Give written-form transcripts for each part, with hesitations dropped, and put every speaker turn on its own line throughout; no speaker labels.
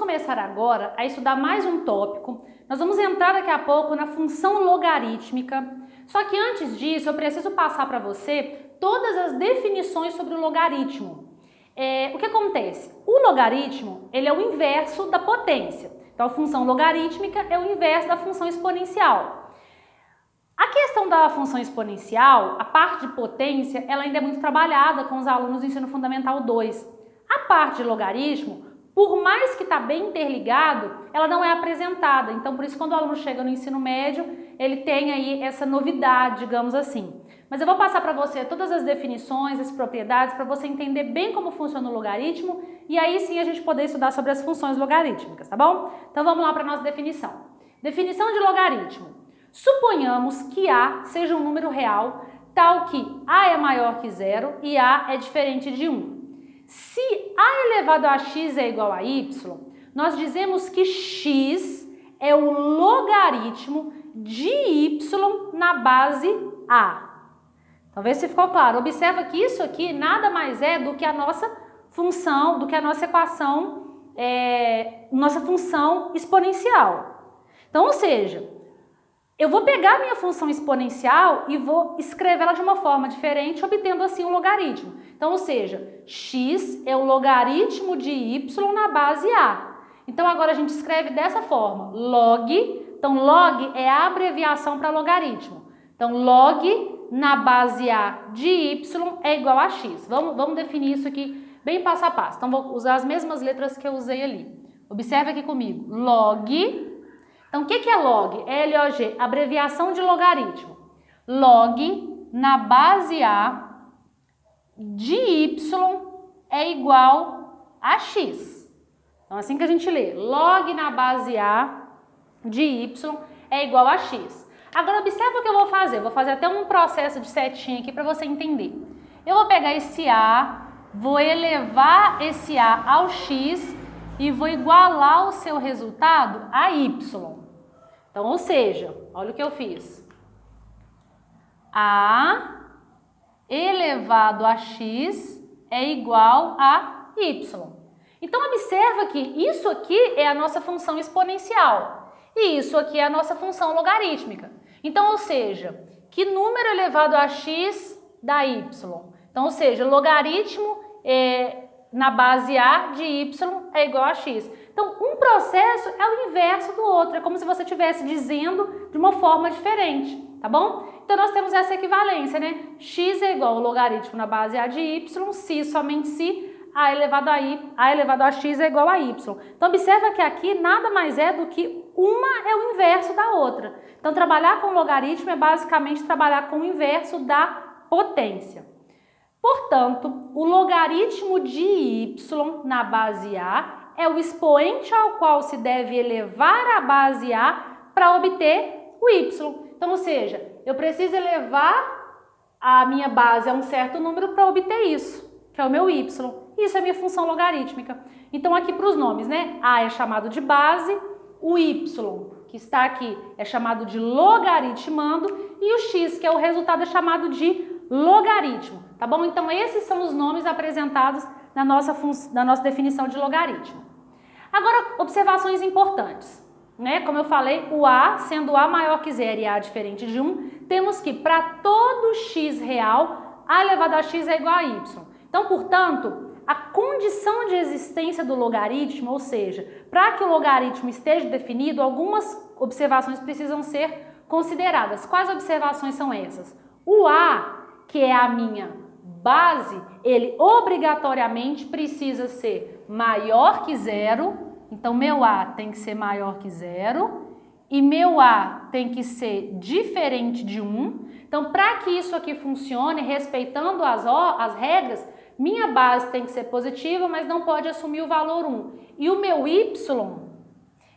começar agora a estudar mais um tópico. Nós vamos entrar daqui a pouco na função logarítmica. Só que antes disso, eu preciso passar para você todas as definições sobre o logaritmo. O que acontece? O logaritmo, ele é o inverso da potência. Então, a função logarítmica é o inverso da função exponencial. A questão da função exponencial, a parte de potência, ela ainda é muito trabalhada com os alunos do ensino fundamental 2. A parte de logaritmo, por mais que está bem interligado, ela não é apresentada. Então, por isso, quando o aluno chega no ensino médio, ele tem aí essa novidade, digamos assim. Mas eu vou passar para você todas as definições, as propriedades, para você entender bem como funciona o logaritmo e aí sim a gente poder estudar sobre as funções logarítmicas, tá bom? Então, vamos lá para a nossa definição. Definição de logaritmo. Suponhamos que A seja um número real, tal que A é maior que zero e A é diferente de 1. Se A elevado a x é igual a y, nós dizemos que x é o logaritmo de y na base A. Talvez se ficou claro. Observa que isso aqui nada mais é do que a nossa função, do que a nossa equação, nossa função exponencial. Então, ou seja, eu vou pegar a minha função exponencial e vou escrevê-la de uma forma diferente, obtendo assim um logaritmo. Então, ou seja, x é o logaritmo de y na base A. Então, agora a gente escreve dessa forma, log. Então, log é a abreviação para logaritmo. Então, log na base A de y é igual a x. Vamos definir isso aqui bem passo a passo. Então, vou usar as mesmas letras que eu usei ali. Observe aqui comigo, log. Então, o que é log? L-O-G, abreviação de logaritmo. Log na base A de y é igual a x. Então, assim que a gente lê, log na base A de y é igual a x. Agora, observa o que eu vou fazer. Eu vou fazer até um processo de setinha aqui para você entender. Eu vou pegar esse A, vou elevar esse A ao x e vou igualar o seu resultado a y. Então, ou seja, olha o que eu fiz. A elevado a x é igual a y. Então, observa que isso aqui é a nossa função exponencial e isso aqui é a nossa função logarítmica. Então, ou seja, que número elevado a x dá y? Então, ou seja, logaritmo na base A de y é igual a x. Então, um processo é o inverso do outro, é como se você estivesse dizendo de uma forma diferente, tá bom? Então, nós temos essa equivalência, né? X é igual ao logaritmo na base A de y, se, somente se, A elevado a x é igual a y. Então, observa que aqui nada mais é do que uma é o inverso da outra. Então, trabalhar com logaritmo é basicamente trabalhar com o inverso da potência. Portanto, o logaritmo de y na base A é o expoente ao qual se deve elevar a base A para obter o y. Então, ou seja, eu preciso elevar a minha base a um certo número para obter isso, que é o meu y. Isso é minha função logarítmica. Então, aqui para os nomes, né? A é chamado de base, o y, que está aqui, é chamado de logaritmando e o x, que é o resultado, é chamado de logaritmo, tá bom? Então, esses são os nomes apresentados na nossa definição de logaritmo. Agora, observações importantes, né? Como eu falei, o A, sendo A maior que zero e A diferente de 1, temos que, para todo x real, A elevado a x é igual a y. Então, portanto, a condição de existência do logaritmo, ou seja, para que o logaritmo esteja definido, algumas observações precisam ser consideradas. Quais observações são essas? O A, que é a minha base, ele obrigatoriamente precisa ser maior que zero. Então, meu A tem que ser maior que zero e meu A tem que ser diferente de 1. Então, para que isso aqui funcione, respeitando as regras, minha base tem que ser positiva, mas não pode assumir o valor 1. E o meu y,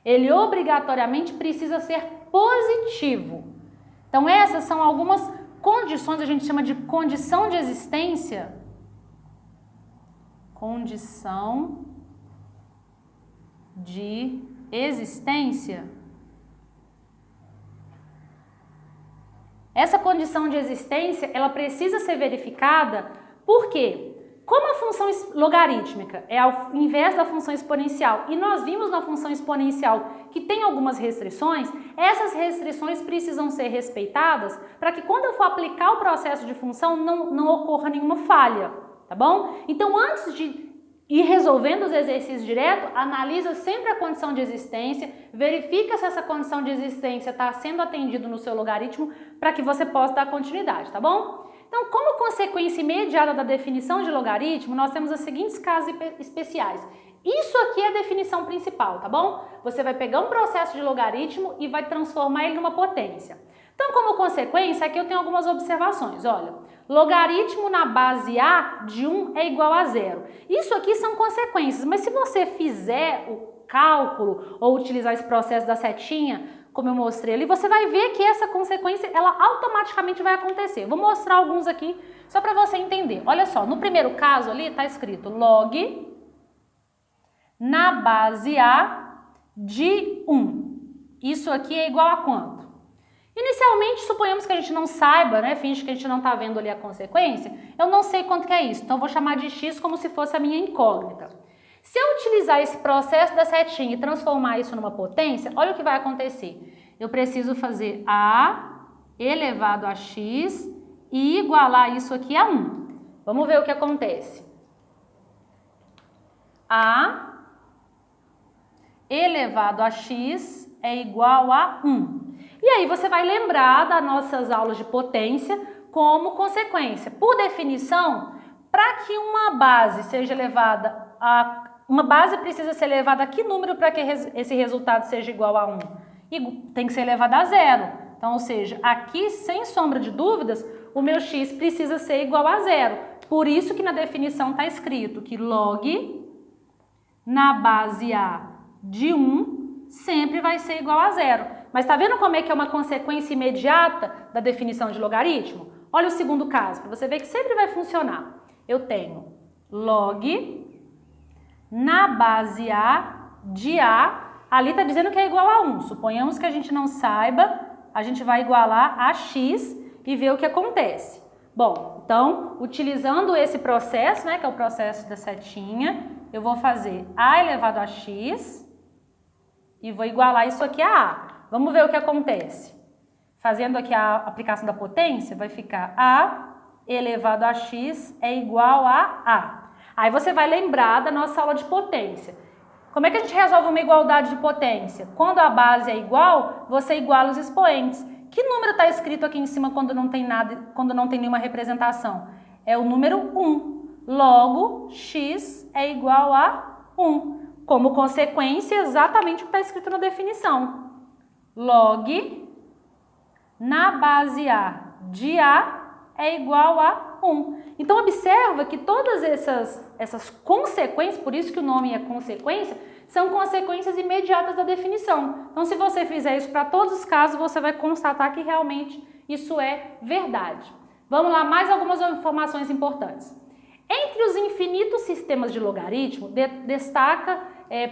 ele obrigatoriamente precisa ser positivo. Então, essas são algumas condições, a gente chama de condição de existência. Condição de existência. Essa condição de existência, ela precisa ser verificada, por quê? Como a função logarítmica é ao invés da função exponencial e nós vimos na função exponencial que tem algumas restrições, essas restrições precisam ser respeitadas para que quando eu for aplicar o processo de função não ocorra nenhuma falha, tá bom? Então antes de ir resolvendo os exercícios direto, analisa sempre a condição de existência, verifica se essa condição de existência está sendo atendida no seu logaritmo para que você possa dar continuidade, tá bom? Então, como consequência imediata da definição de logaritmo, nós temos os seguintes casos especiais. Isso aqui é a definição principal, tá bom? Você vai pegar um processo de logaritmo e vai transformar ele numa potência. Então, como consequência, aqui eu tenho algumas observações. Olha, logaritmo na base A de 1 é igual a 0. Isso aqui são consequências, mas se você fizer o cálculo ou utilizar esse processo da setinha, como eu mostrei ali, você vai ver que essa consequência, ela automaticamente vai acontecer. Vou mostrar alguns aqui, só para você entender. Olha só, no primeiro caso ali está escrito log na base A de 1. Isso aqui é igual a quanto? Inicialmente, suponhamos que a gente não saiba, né? Finge que a gente não está vendo ali a consequência. Eu não sei quanto que é isso, então eu vou chamar de x como se fosse a minha incógnita. Se eu utilizar esse processo da setinha e transformar isso numa potência, olha o que vai acontecer. Eu preciso fazer A elevado a x e igualar isso aqui a 1. Vamos ver o que acontece. A elevado a x é igual a 1. E aí você vai lembrar das nossas aulas de potência como consequência. Por definição, para que uma base seja elevada a... Uma base precisa ser elevada a que número para que esse resultado seja igual a 1? E tem que ser elevado a 0. Então, ou seja, aqui, sem sombra de dúvidas, o meu x precisa ser igual a 0. Por isso que na definição está escrito que log na base A de 1 sempre vai ser igual a 0. Mas está vendo como é que é uma consequência imediata da definição de logaritmo? Olha o segundo caso, para você ver que sempre vai funcionar. Eu tenho log na base A de A, ali está dizendo que é igual a 1. Suponhamos que a gente não saiba, a gente vai igualar a x e ver o que acontece. Bom, então, utilizando esse processo, né, que é o processo da setinha, eu vou fazer A elevado a x e vou igualar isso aqui a A. Vamos ver o que acontece. Fazendo aqui a aplicação da potência, vai ficar A elevado a x é igual a A. Aí você vai lembrar da nossa aula de potência. Como é que a gente resolve uma igualdade de potência? Quando a base é igual, você iguala os expoentes. Que número está escrito aqui em cima quando não tem nada, quando não tem nenhuma representação? É o número 1. Logo, x é igual a 1. Como consequência, exatamente o que está escrito na definição. Log na base A de A é igual a 1. Então, observa que todas essas consequências, por isso que o nome é consequência, são consequências imediatas da definição. Então, se você fizer isso para todos os casos, você vai constatar que realmente isso é verdade. Vamos lá, mais algumas informações importantes. Entre os infinitos sistemas de logaritmo, destaca,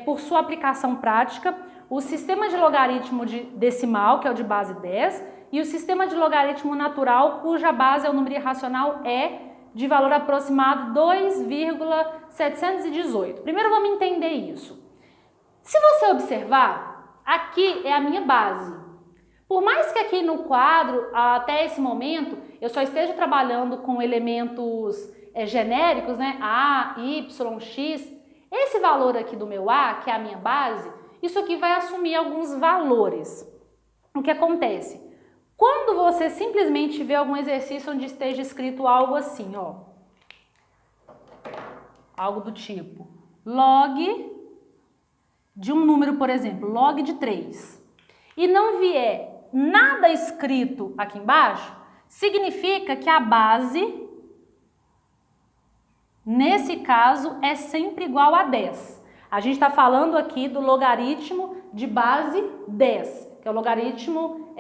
por sua aplicação prática, o sistema de logaritmo decimal, que é o de base 10, e o sistema de logaritmo natural, cuja base é o número irracional E, de valor aproximado 2,718. Primeiro vamos entender isso. Se você observar, aqui é a minha base. Por mais que aqui no quadro, até esse momento, eu só esteja trabalhando com elementos genéricos, né? A, Y, X, esse valor aqui do meu A, que é a minha base, isso aqui vai assumir alguns valores. O que acontece? Quando você simplesmente vê algum exercício onde esteja escrito algo assim, ó, algo do tipo log de um número, por exemplo, log de 3, e não vier nada escrito aqui embaixo, significa que a base, nesse caso, é sempre igual a 10. A gente está falando aqui do logaritmo de base 10. Que é o logaritmo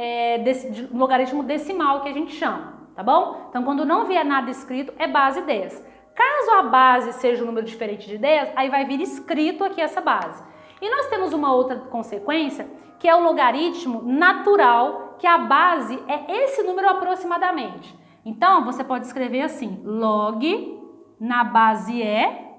decimal que a gente chama, tá bom? Então, quando não vier nada escrito, é base 10. Caso a base seja um número diferente de 10, aí vai vir escrito aqui essa base. E nós temos uma outra consequência, que é o logaritmo natural, que a base é esse número aproximadamente. Então, você pode escrever assim, log na base E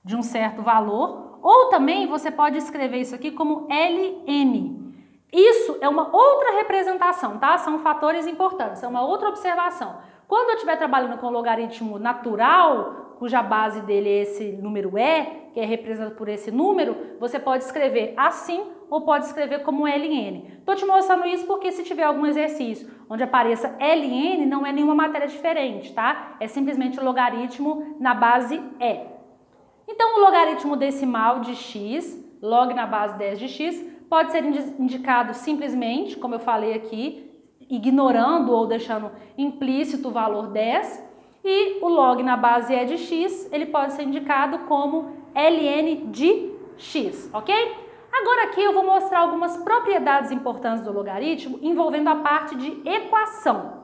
de um certo valor, ou também você pode escrever isso aqui como ln. Isso é uma outra representação, tá? São fatores importantes, é uma outra observação. Quando eu estiver trabalhando com logaritmo natural, cuja base dele é esse número E, que é representado por esse número, você pode escrever assim ou pode escrever como ln. Estou te mostrando isso porque se tiver algum exercício onde apareça ln, não é nenhuma matéria diferente, tá? É simplesmente o logaritmo na base E. Então, o logaritmo decimal de x, log na base 10 de x, pode ser indicado simplesmente, como eu falei aqui, ignorando ou deixando implícito o valor 10, e o log na base E de x, ele pode ser indicado como ln de x, ok? Agora aqui eu vou mostrar algumas propriedades importantes do logaritmo envolvendo a parte de equação.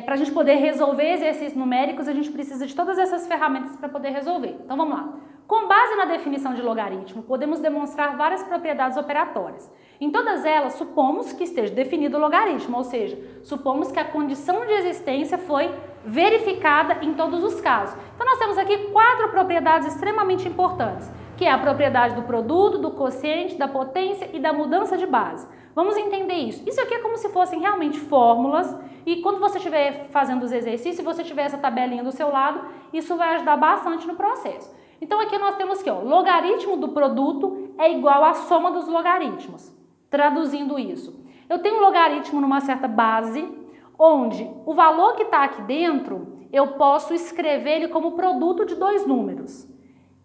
Para a gente poder resolver exercícios numéricos, a gente precisa de todas essas ferramentas para poder resolver. Então vamos lá. Com base na definição de logaritmo, podemos demonstrar várias propriedades operatórias. Em todas elas, supomos que esteja definido o logaritmo, ou seja, supomos que a condição de existência foi verificada em todos os casos. Então nós temos aqui 4 propriedades extremamente importantes, que é a propriedade do produto, do quociente, da potência e da mudança de base. Vamos entender isso. Isso aqui é como se fossem realmente fórmulas e quando você estiver fazendo os exercícios, se você tiver essa tabelinha do seu lado, isso vai ajudar bastante no processo. Então aqui nós temos que, logaritmo do produto é igual à soma dos logaritmos. Traduzindo isso, eu tenho um logaritmo numa certa base, onde o valor que está aqui dentro, eu posso escrever ele como produto de 2 números.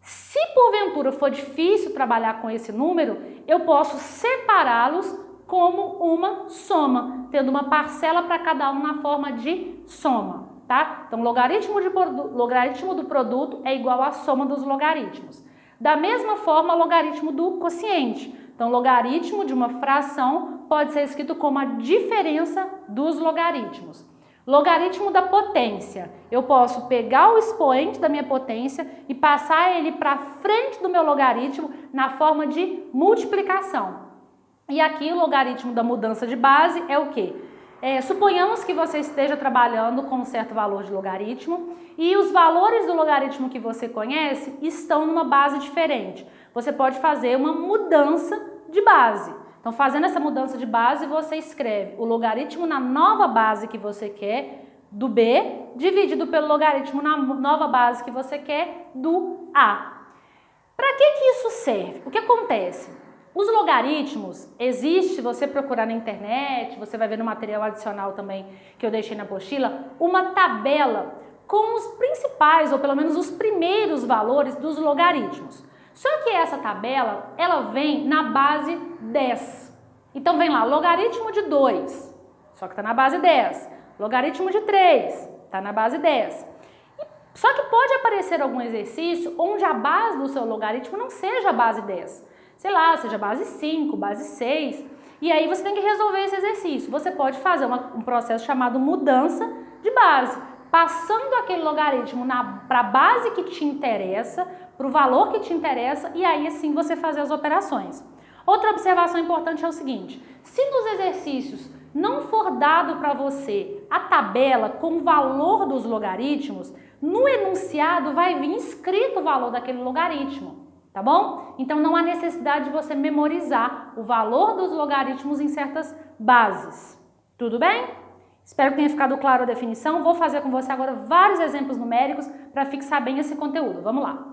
Se porventura for difícil trabalhar com esse número, eu posso separá-los como uma soma, tendo uma parcela para cada um na forma de soma, tá? Então, logaritmo do produto é igual à soma dos logaritmos. Da mesma forma, logaritmo do quociente. Então, logaritmo de uma fração pode ser escrito como a diferença dos logaritmos. Logaritmo da potência. Eu posso pegar o expoente da minha potência e passar ele para frente do meu logaritmo na forma de multiplicação. E aqui o logaritmo da mudança de base é o quê? Suponhamos que você esteja trabalhando com um certo valor de logaritmo e os valores do logaritmo que você conhece estão numa base diferente. Você pode fazer uma mudança de base. Então, fazendo essa mudança de base, você escreve o logaritmo na nova base que você quer do B, dividido pelo logaritmo na nova base que você quer do A. Para que isso serve? O que acontece? Os logaritmos, existe, se você procurar na internet, você vai ver no material adicional também que eu deixei na apostila, uma tabela com os principais, ou pelo menos os primeiros valores dos logaritmos. Só que essa tabela, ela vem na base 10. Então vem lá, logaritmo de 2, só que está na base 10. Logaritmo de 3, está na base 10. Só que pode aparecer algum exercício onde a base do seu logaritmo não seja a base 10. Sei lá, seja base 5, base 6. E aí você tem que resolver esse exercício. Você pode fazer um processo chamado mudança de base, passando aquele logaritmo para a base que te interessa, para o valor que te interessa, e aí assim você fazer as operações. Outra observação importante é o seguinte: se nos exercícios não for dado para você a tabela com o valor dos logaritmos, no enunciado vai vir escrito o valor daquele logaritmo, tá bom? Então não há necessidade de você memorizar o valor dos logaritmos em certas bases. Tudo bem? Espero que tenha ficado claro a definição. Vou fazer com você agora vários exemplos numéricos para fixar bem esse conteúdo. Vamos lá!